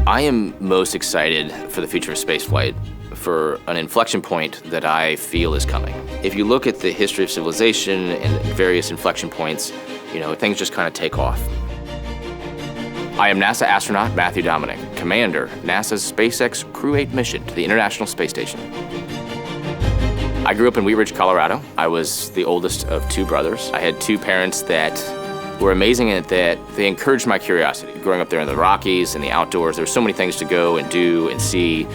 I am most excited for the future of spaceflight for an inflection point that I feel is coming. If you look at the history of civilization and various inflection points, things just kind of take off. I am NASA astronaut Matthew Dominick, commander, NASA's SpaceX Crew-8 mission to the International Space Station. I grew up in Wheat Ridge, Colorado. I was the oldest of two brothers. I had two parents that were amazing in that they encouraged my curiosity. Growing up there in the Rockies and the outdoors, there were so many things to go and do and see.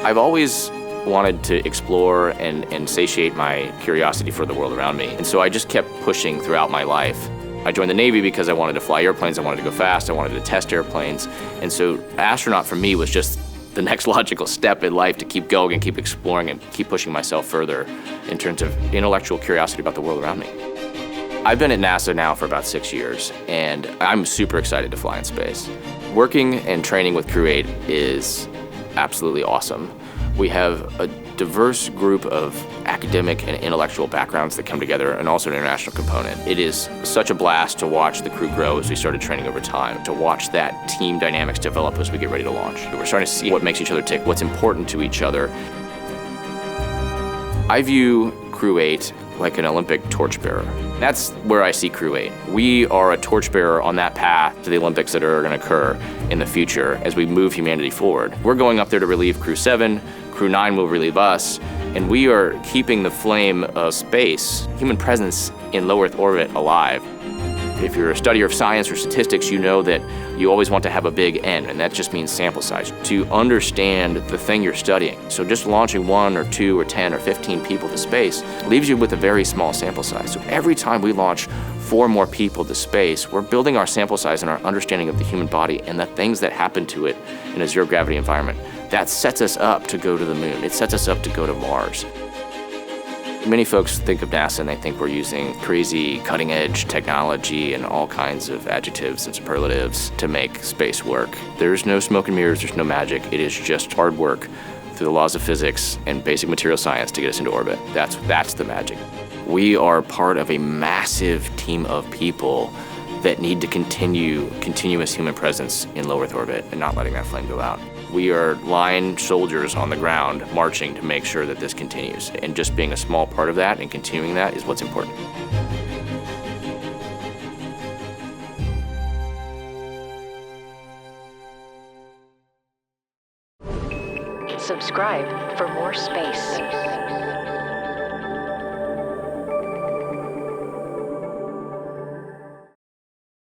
I've always wanted to explore and satiate my curiosity for the world around me. And so I just kept pushing throughout my life. I joined the Navy because I wanted to fly airplanes, I wanted to go fast, I wanted to test airplanes. And so astronaut for me was just the next logical step in life to keep going and keep exploring and keep pushing myself further in terms of intellectual curiosity about the world around me. I've been at NASA now for about 6 years, and I'm super excited to fly in space. Working and training with Crew-8 is absolutely awesome. We have a diverse group of academic and intellectual backgrounds that come together, and also an international component. It is such a blast to watch the crew grow as we started training over time, to watch that team dynamics develop as we get ready to launch. We're starting to see what makes each other tick, what's important to each other. I view Crew-8 like an Olympic torchbearer. That's where I see Crew-8. We are a torchbearer on that path to the Olympics that are going to occur in the future as we move humanity forward. We're going up there to relieve Crew-7, Crew-9 will relieve us, and we are keeping the flame of space, human presence in low Earth orbit, alive. If you're a studier of science or statistics, you know that you always want to have a big N, and that just means sample size, to understand the thing you're studying. So just launching 1 or 2 or 10 or 15 people to space leaves you with a very small sample size. So every time we launch 4 more people to space, we're building our sample size and our understanding of the human body and the things that happen to it in a zero-gravity environment. That sets us up to go to the moon. It sets us up to go to Mars. Many folks think of NASA and they think we're using crazy cutting-edge technology and all kinds of adjectives and superlatives to make space work. There's no smoke and mirrors, there's no magic. It is just hard work through the laws of physics and basic material science to get us into orbit. That's the magic. We are part of a massive team of people that need to continue continuous human presence in low Earth orbit and not letting that flame go out. We are line soldiers on the ground marching to make sure that this continues. And just being a small part of that and continuing that is what's important. Subscribe for more space.